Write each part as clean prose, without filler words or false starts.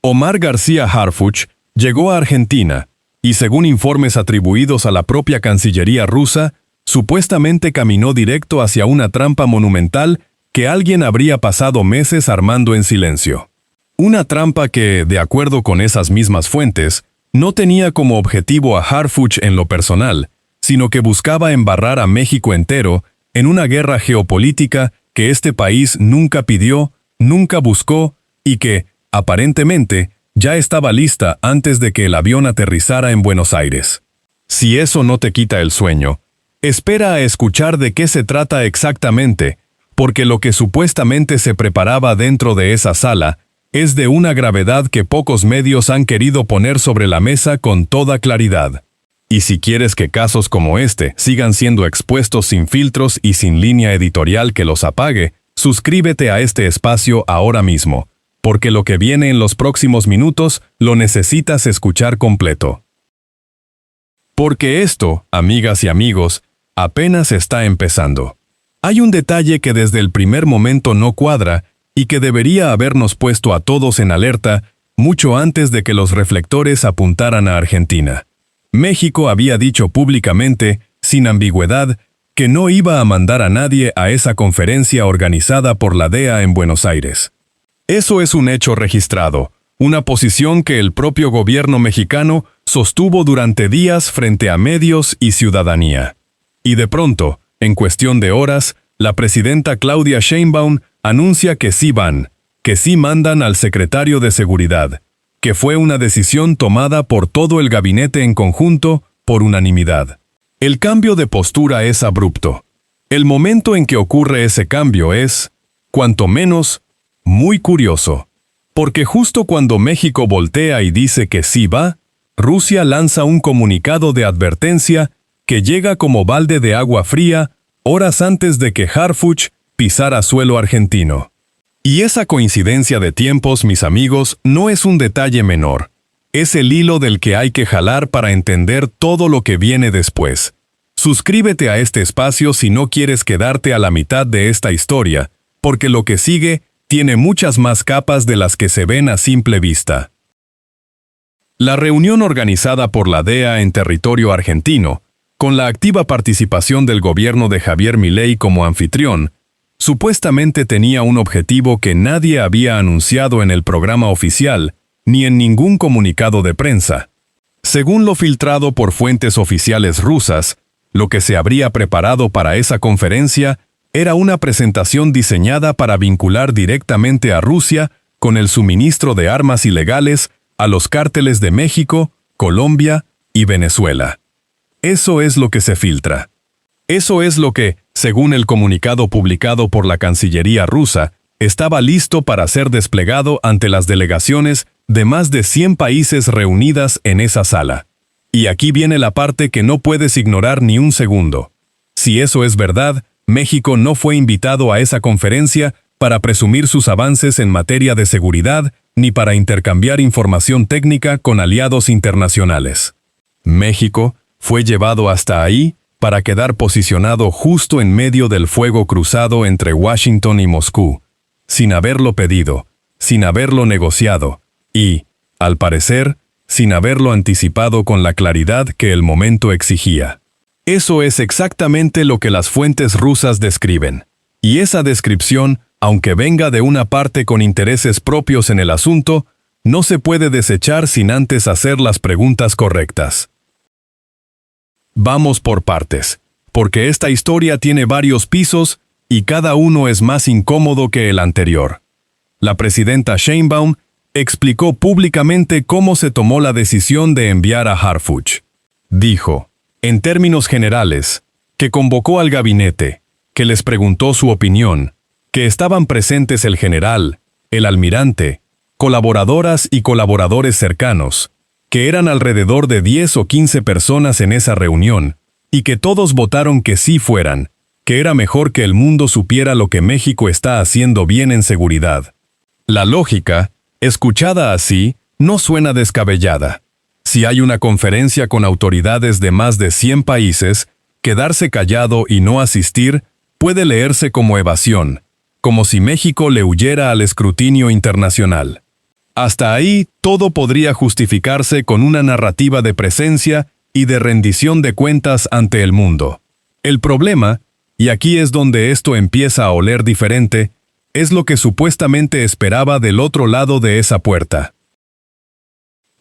Omar García Harfuch llegó a Argentina y, según informes atribuidos a la propia Cancillería rusa, supuestamente caminó directo hacia una trampa monumental que alguien habría pasado meses armando en silencio. Una trampa que, de acuerdo con esas mismas fuentes, no tenía como objetivo a Harfuch en lo personal, sino que buscaba embarrar a México entero en una guerra geopolítica que este país nunca pidió, nunca buscó y que, aparentemente, ya estaba lista antes de que el avión aterrizara en Buenos Aires. Si eso no te quita el sueño, espera a escuchar de qué se trata exactamente, porque lo que supuestamente se preparaba dentro de esa sala es de una gravedad que pocos medios han querido poner sobre la mesa con toda claridad. Y si quieres que casos como este sigan siendo expuestos sin filtros y sin línea editorial que los apague, suscríbete a este espacio ahora mismo, porque lo que viene en los próximos minutos lo necesitas escuchar completo. Porque esto, amigas y amigos, apenas está empezando. Hay un detalle que desde el primer momento no cuadra y que debería habernos puesto a todos en alerta mucho antes de que los reflectores apuntaran a Argentina. México había dicho públicamente, sin ambigüedad, que no iba a mandar a nadie a esa conferencia organizada por la DEA en Buenos Aires. Eso es un hecho registrado, una posición que el propio gobierno mexicano sostuvo durante días frente a medios y ciudadanía. Y de pronto, en cuestión de horas, la presidenta Claudia Sheinbaum anuncia que sí van, que sí mandan al secretario de Seguridad, que fue una decisión tomada por todo el gabinete en conjunto, por unanimidad. El cambio de postura es abrupto. El momento en que ocurre ese cambio es, cuanto menos, muy curioso. Porque justo cuando México voltea y dice que sí va, Rusia lanza un comunicado de advertencia que llega como balde de agua fría horas antes de que Harfuch pisara suelo argentino. Y esa coincidencia de tiempos, mis amigos, no es un detalle menor. Es el hilo del que hay que jalar para entender todo lo que viene después. Suscríbete a este espacio si no quieres quedarte a la mitad de esta historia, porque lo que sigue tiene muchas más capas de las que se ven a simple vista. La reunión organizada por la DEA en territorio argentino, con la activa participación del gobierno de Javier Milei como anfitrión, supuestamente tenía un objetivo que nadie había anunciado en el programa oficial, ni en ningún comunicado de prensa. Según lo filtrado por fuentes oficiales rusas, lo que se habría preparado para esa conferencia era una presentación diseñada para vincular directamente a Rusia con el suministro de armas ilegales a los cárteles de México, Colombia y Venezuela. Eso es lo que se filtra. Eso es lo que, según el comunicado publicado por la Cancillería rusa, estaba listo para ser desplegado ante las delegaciones de más de 100 países reunidas en esa sala. Y aquí viene la parte que no puedes ignorar ni un segundo. Si eso es verdad, México no fue invitado a esa conferencia para presumir sus avances en materia de seguridad ni para intercambiar información técnica con aliados internacionales. México fue llevado hasta ahí para quedar posicionado justo en medio del fuego cruzado entre Washington y Moscú, sin haberlo pedido, sin haberlo negociado y, al parecer, sin haberlo anticipado con la claridad que el momento exigía. Eso es exactamente lo que las fuentes rusas describen. Y esa descripción, aunque venga de una parte con intereses propios en el asunto, no se puede desechar sin antes hacer las preguntas correctas. Vamos por partes, porque esta historia tiene varios pisos y cada uno es más incómodo que el anterior. La presidenta Sheinbaum explicó públicamente cómo se tomó la decisión de enviar a Harfuch. Dijo, en términos generales, que convocó al gabinete, que les preguntó su opinión, que estaban presentes el general, el almirante, colaboradoras y colaboradores cercanos, que eran alrededor de 10 o 15 personas en esa reunión, y que todos votaron que sí fueran, que era mejor que el mundo supiera lo que México está haciendo bien en seguridad. La lógica, escuchada así, no suena descabellada. Si hay una conferencia con autoridades de más de 100 países, quedarse callado y no asistir puede leerse como evasión, como si México le huyera al escrutinio internacional. Hasta ahí todo podría justificarse con una narrativa de presencia y de rendición de cuentas ante el mundo. El problema, y aquí es donde esto empieza a oler diferente, es lo que supuestamente esperaba del otro lado de esa puerta.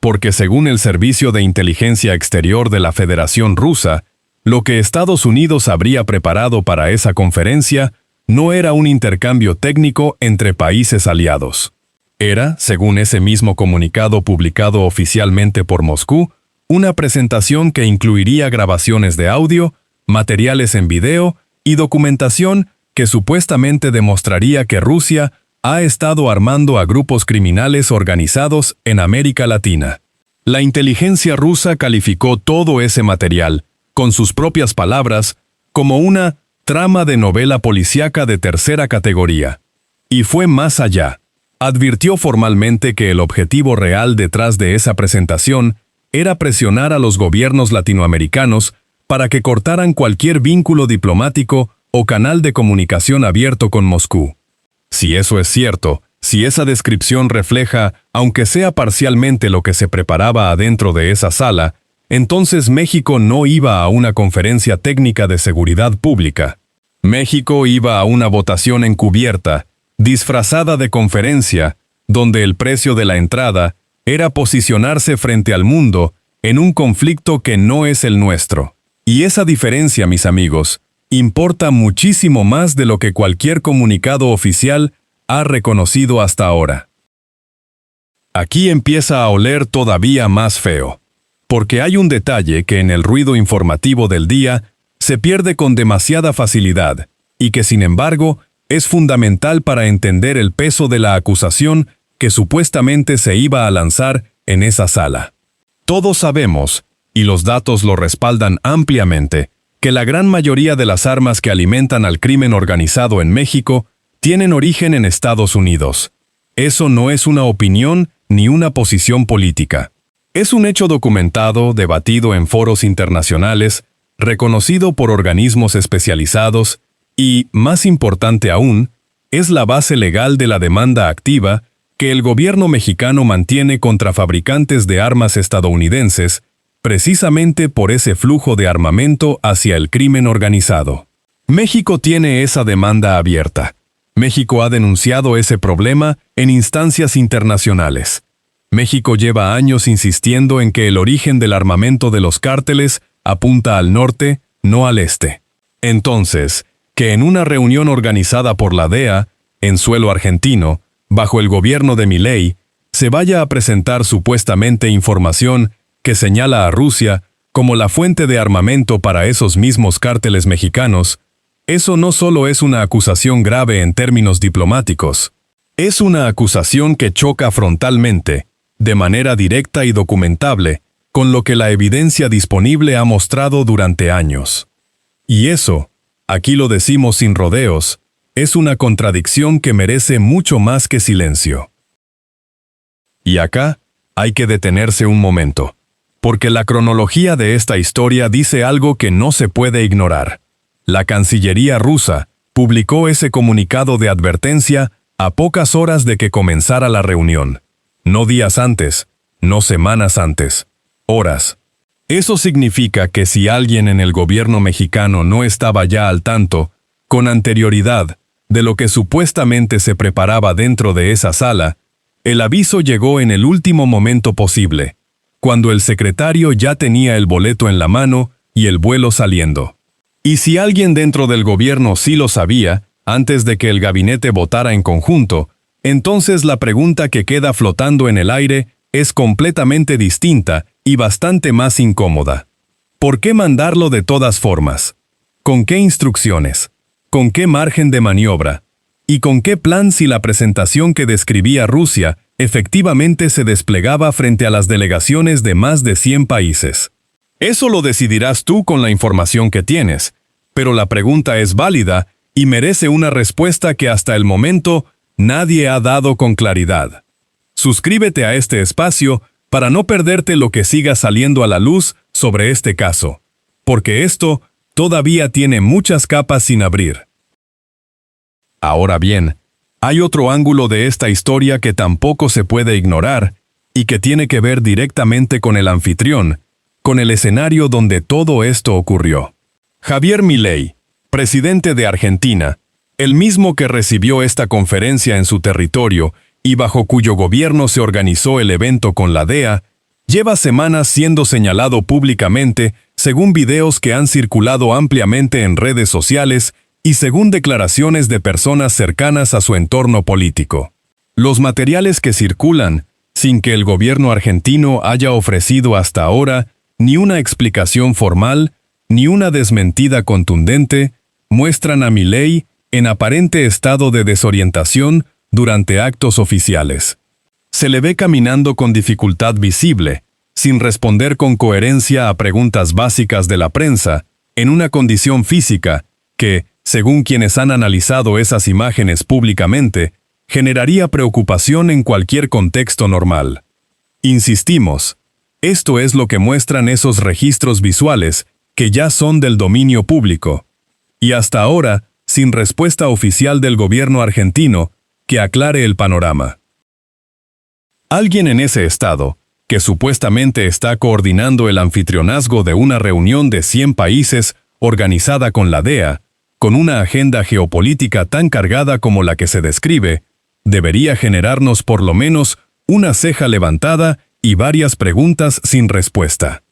Porque según el Servicio de Inteligencia Exterior de la Federación Rusa, lo que Estados Unidos habría preparado para esa conferencia no era un intercambio técnico entre países aliados. Era, según ese mismo comunicado publicado oficialmente por Moscú, una presentación que incluiría grabaciones de audio, materiales en video y documentación que supuestamente demostraría que Rusia ha estado armando a grupos criminales organizados en América Latina. La inteligencia rusa calificó todo ese material, con sus propias palabras, como una trama de novela policíaca de tercera categoría. Y fue más allá. Advirtió formalmente que el objetivo real detrás de esa presentación era presionar a los gobiernos latinoamericanos para que cortaran cualquier vínculo diplomático o canal de comunicación abierto con Moscú. Si eso es cierto, si esa descripción refleja, aunque sea parcialmente lo que se preparaba adentro de esa sala, entonces México no iba a una conferencia técnica de seguridad pública. México iba a una votación encubierta, disfrazada de conferencia, donde el precio de la entrada era posicionarse frente al mundo en un conflicto que no es el nuestro. Y esa diferencia, mis amigos, importa muchísimo más de lo que cualquier comunicado oficial ha reconocido hasta ahora. Aquí empieza a oler todavía más feo, porque hay un detalle que en el ruido informativo del día se pierde con demasiada facilidad y que sin embargo es fundamental para entender el peso de la acusación que supuestamente se iba a lanzar en esa sala. Todos sabemos, y los datos lo respaldan ampliamente, que la gran mayoría de las armas que alimentan al crimen organizado en México tienen origen en Estados Unidos. Eso no es una opinión ni una posición política. Es un hecho documentado, debatido en foros internacionales, reconocido por organismos especializados y, más importante aún, es la base legal de la demanda activa que el gobierno mexicano mantiene contra fabricantes de armas estadounidenses, precisamente por ese flujo de armamento hacia el crimen organizado. México tiene esa demanda abierta. México ha denunciado ese problema en instancias internacionales. México lleva años insistiendo en que el origen del armamento de los cárteles apunta al norte, no al este. Entonces, que en una reunión organizada por la DEA, en suelo argentino, bajo el gobierno de Milei, se vaya a presentar supuestamente información que señala a Rusia como la fuente de armamento para esos mismos cárteles mexicanos, eso no solo es una acusación grave en términos diplomáticos, es una acusación que choca frontalmente, de manera directa y documentable, con lo que la evidencia disponible ha mostrado durante años. Y eso, aquí lo decimos sin rodeos, es una contradicción que merece mucho más que silencio. Y acá hay que detenerse un momento, porque la cronología de esta historia dice algo que no se puede ignorar. La Cancillería rusa publicó ese comunicado de advertencia a pocas horas de que comenzara la reunión. No días antes, no semanas antes, horas. Eso significa que si alguien en el gobierno mexicano no estaba ya al tanto, con anterioridad, de lo que supuestamente se preparaba dentro de esa sala, el aviso llegó en el último momento posible, cuando el secretario ya tenía el boleto en la mano y el vuelo saliendo. Y si alguien dentro del gobierno sí lo sabía, antes de que el gabinete votara en conjunto, entonces la pregunta que queda flotando en el aire es completamente distinta y bastante más incómoda. ¿Por qué mandarlo de todas formas? ¿Con qué instrucciones? ¿Con qué margen de maniobra? ¿Y con qué plan si la presentación que describía Rusia efectivamente se desplegaba frente a las delegaciones de más de 100 países? Eso lo decidirás tú con la información que tienes, pero la pregunta es válida y merece una respuesta que hasta el momento nadie ha dado con claridad. Suscríbete a este espacio para no perderte lo que siga saliendo a la luz sobre este caso, porque esto todavía tiene muchas capas sin abrir. Ahora bien, Hay otro ángulo de esta historia que tampoco se puede ignorar y que tiene que ver directamente con el anfitrión, con el escenario donde todo esto ocurrió. Javier Milei, presidente de Argentina, el mismo que recibió esta conferencia en su territorio y bajo cuyo gobierno se organizó el evento con la DEA, lleva semanas siendo señalado públicamente según videos que han circulado ampliamente en redes sociales y según declaraciones de personas cercanas a su entorno político. Los materiales que circulan, sin que el gobierno argentino haya ofrecido hasta ahora ni una explicación formal, ni una desmentida contundente, muestran a Milei en aparente estado de desorientación durante actos oficiales. Se le ve caminando con dificultad visible, sin responder con coherencia a preguntas básicas de la prensa, en una condición física que, según quienes han analizado esas imágenes públicamente, generaría preocupación en cualquier contexto normal. Insistimos, esto es lo que muestran esos registros visuales que ya son del dominio público, y hasta ahora, sin respuesta oficial del gobierno argentino que aclare el panorama. Alguien en ese estado, que supuestamente está coordinando el anfitrionazgo de una reunión de 100 países organizada con la DEA, con una agenda geopolítica tan cargada como la que se describe, debería generarnos por lo menos una ceja levantada y varias preguntas sin respuesta.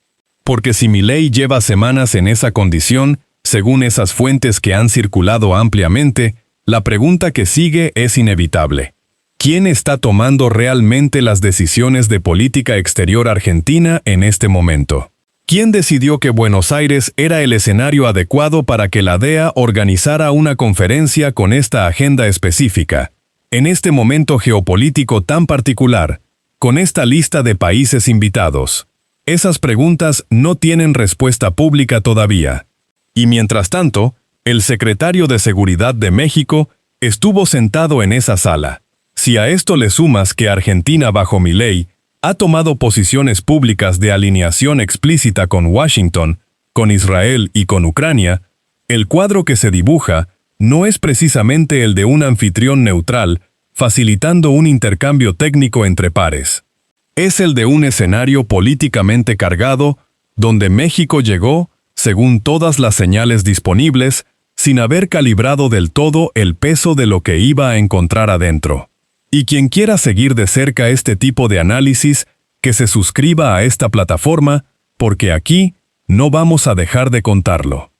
Porque si Milei lleva semanas en esa condición, según esas fuentes que han circulado ampliamente, la pregunta que sigue es inevitable. ¿Quién está tomando realmente las decisiones de política exterior argentina en este momento? ¿Quién decidió que Buenos Aires era el escenario adecuado para que la DEA organizara una conferencia con esta agenda específica, en este momento geopolítico tan particular, con esta lista de países invitados? Esas preguntas no tienen respuesta pública todavía. Y mientras tanto, el secretario de Seguridad de México estuvo sentado en esa sala. Si a esto le sumas que Argentina bajo Milei ha tomado posiciones públicas de alineación explícita con Washington, con Israel y con Ucrania, el cuadro que se dibuja no es precisamente el de un anfitrión neutral, facilitando un intercambio técnico entre pares. Es el de un escenario políticamente cargado, donde México llegó, según todas las señales disponibles, sin haber calibrado del todo el peso de lo que iba a encontrar adentro. Y quien quiera seguir de cerca este tipo de análisis, que se suscriba a esta plataforma, porque aquí no vamos a dejar de contarlo.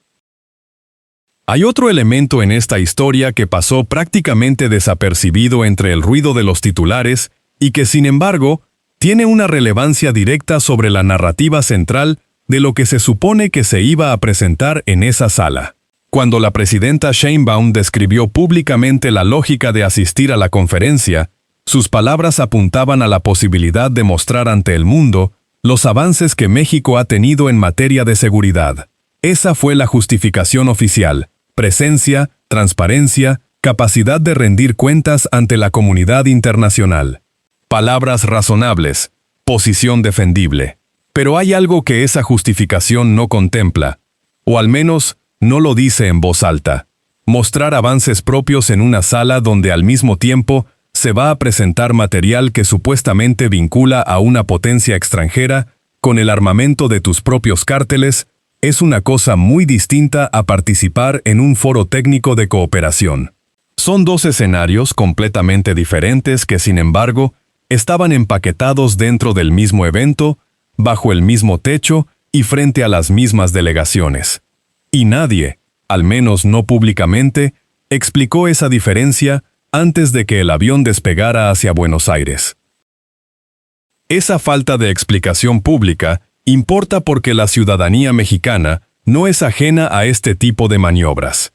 Hay otro elemento en esta historia que pasó prácticamente desapercibido entre el ruido de los titulares y que, sin embargo, tiene una relevancia directa sobre la narrativa central de lo que se supone que se iba a presentar en esa sala. Cuando la presidenta Sheinbaum describió públicamente la lógica de asistir a la conferencia, sus palabras apuntaban a la posibilidad de mostrar ante el mundo los avances que México ha tenido en materia de seguridad. Esa fue la justificación oficial: presencia, transparencia, capacidad de rendir cuentas ante la comunidad internacional. Palabras razonables, posición defendible. Pero hay algo que esa justificación no contempla, o al menos no lo dice en voz alta: mostrar avances propios en una sala donde al mismo tiempo se va a presentar material que supuestamente vincula a una potencia extranjera con el armamento de tus propios cárteles, es una cosa muy distinta a participar en un foro técnico de cooperación. Son dos escenarios completamente diferentes que, sin embargo, estaban empaquetados dentro del mismo evento, bajo el mismo techo y frente a las mismas delegaciones. Y nadie, al menos no públicamente, explicó esa diferencia antes de que el avión despegara hacia Buenos Aires. Esa falta de explicación pública importa porque la ciudadanía mexicana no es ajena a este tipo de maniobras.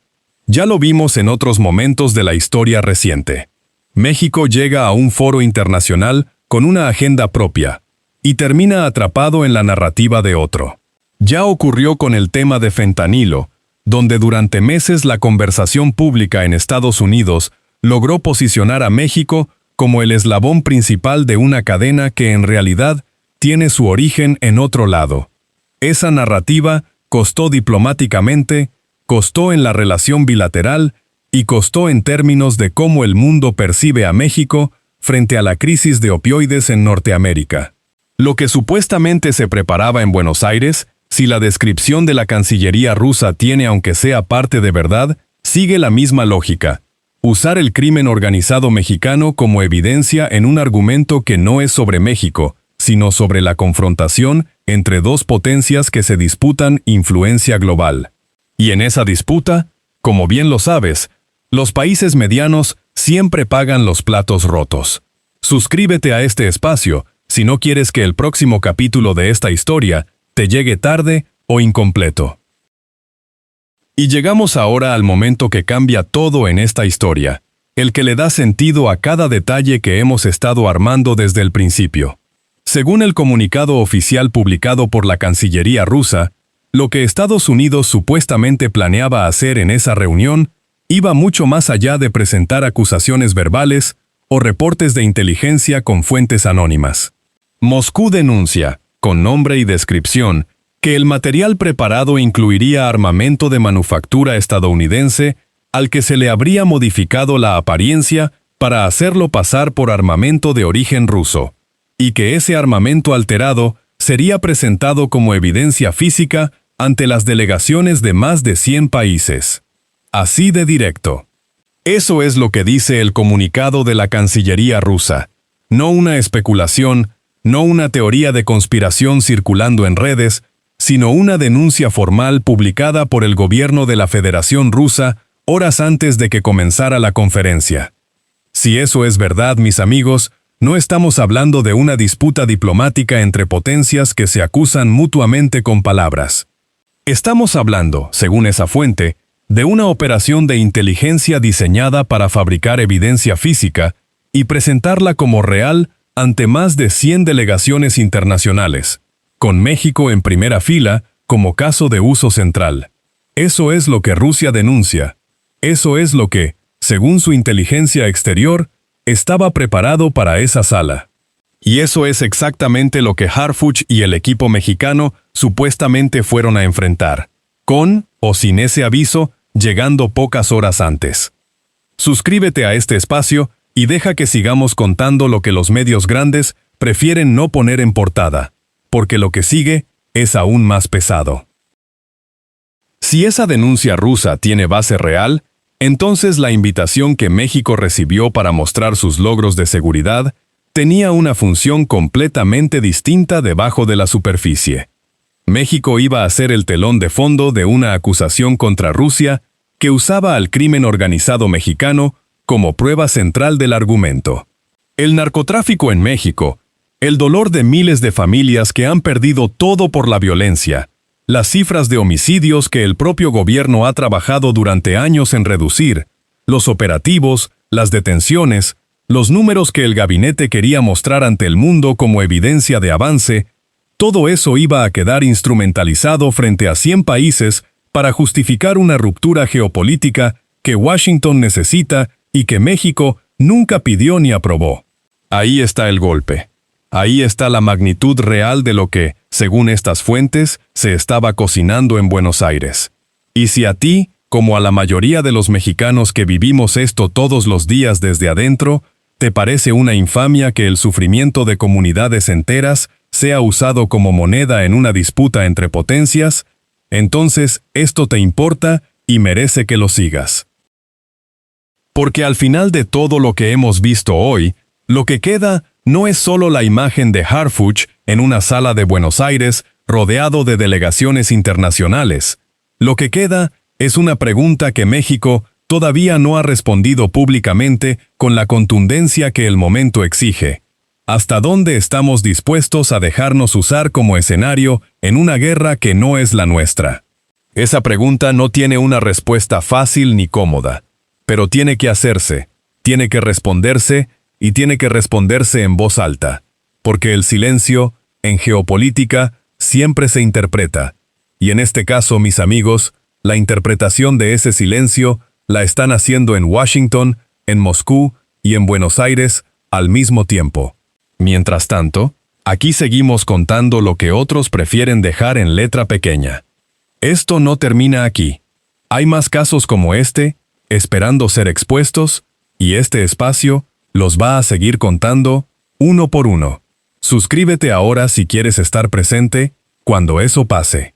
Ya lo vimos en otros momentos de la historia reciente. México llega a un foro internacional con una agenda propia y termina atrapado en la narrativa de otro. Ya ocurrió con el tema de fentanilo, donde durante meses la conversación pública en Estados Unidos logró posicionar a México como el eslabón principal de una cadena que en realidad tiene su origen en otro lado. Esa narrativa costó diplomáticamente, costó en la relación bilateral y costó en términos de cómo el mundo percibe a México frente a la crisis de opioides en Norteamérica. Lo que supuestamente se preparaba en Buenos Aires, si la descripción de la Cancillería rusa tiene aunque sea parte de verdad, sigue la misma lógica. Usar el crimen organizado mexicano como evidencia en un argumento que no es sobre México, sino sobre la confrontación entre dos potencias que se disputan influencia global. Y en esa disputa, como bien lo sabes, los países medianos siempre pagan los platos rotos. Suscríbete a este espacio si no quieres que el próximo capítulo de esta historia te llegue tarde o incompleto. Y llegamos ahora al momento que cambia todo en esta historia, el que le da sentido a cada detalle que hemos estado armando desde el principio. Según el comunicado oficial publicado por la Cancillería rusa, lo que Estados Unidos supuestamente planeaba hacer en esa reunión iba mucho más allá de presentar acusaciones verbales o reportes de inteligencia con fuentes anónimas. Moscú denuncia, con nombre y descripción, que el material preparado incluiría armamento de manufactura estadounidense al que se le habría modificado la apariencia para hacerlo pasar por armamento de origen ruso, y que ese armamento alterado sería presentado como evidencia física ante las delegaciones de más de 100 países. Así de directo. Eso es lo que dice el comunicado de la Cancillería rusa, no una especulación, no una teoría de conspiración circulando en redes, sino una denuncia formal publicada por el gobierno de la Federación Rusa horas antes de que comenzara la conferencia. Si eso es verdad, mis amigos, no estamos hablando de una disputa diplomática entre potencias que se acusan mutuamente con palabras. Estamos hablando, según esa fuente, de una operación de inteligencia diseñada para fabricar evidencia física y presentarla como real ante más de 100 delegaciones internacionales, con México en primera fila como caso de uso central. Eso es lo que Rusia denuncia. Eso es lo que, según su inteligencia exterior, estaba preparado para esa sala. Y eso es exactamente lo que Harfuch y el equipo mexicano supuestamente fueron a enfrentar, con o sin ese aviso, llegando pocas horas antes. Suscríbete a este espacio y deja que sigamos contando lo que los medios grandes prefieren no poner en portada, porque lo que sigue es aún más pesado. Si esa denuncia rusa tiene base real, entonces la invitación que México recibió para mostrar sus logros de seguridad tenía una función completamente distinta debajo de la superficie. México iba a ser el telón de fondo de una acusación contra Rusia que usaba al crimen organizado mexicano como prueba central del argumento. El narcotráfico en México, el dolor de miles de familias que han perdido todo por la violencia, las cifras de homicidios que el propio gobierno ha trabajado durante años en reducir, los operativos, las detenciones, los números que el gabinete quería mostrar ante el mundo como evidencia de avance, todo eso iba a quedar instrumentalizado frente a 100 países para justificar una ruptura geopolítica que Washington necesita y que México nunca pidió ni aprobó. Ahí está el golpe. Ahí está la magnitud real de lo que, según estas fuentes, se estaba cocinando en Buenos Aires. Y si a ti, como a la mayoría de los mexicanos que vivimos esto todos los días desde adentro, te parece una infamia que el sufrimiento de comunidades enteras sea usado como moneda en una disputa entre potencias, entonces esto te importa y merece que lo sigas. Porque al final de todo lo que hemos visto hoy, lo que queda no es solo la imagen de Harfuch en una sala de Buenos Aires rodeado de delegaciones internacionales. Lo que queda es una pregunta que México todavía no ha respondido públicamente con la contundencia que el momento exige. ¿Hasta dónde estamos dispuestos a dejarnos usar como escenario en una guerra que no es la nuestra? Esa pregunta no tiene una respuesta fácil ni cómoda, pero tiene que hacerse, tiene que responderse y tiene que responderse en voz alta, porque el silencio, en geopolítica, siempre se interpreta, y en este caso, mis amigos, la interpretación de ese silencio la están haciendo en Washington, en Moscú y en Buenos Aires al mismo tiempo. Mientras tanto, aquí seguimos contando lo que otros prefieren dejar en letra pequeña. Esto no termina aquí. Hay más casos como este esperando ser expuestos, y este espacio los va a seguir contando uno por uno. Suscríbete ahora si quieres estar presente cuando eso pase.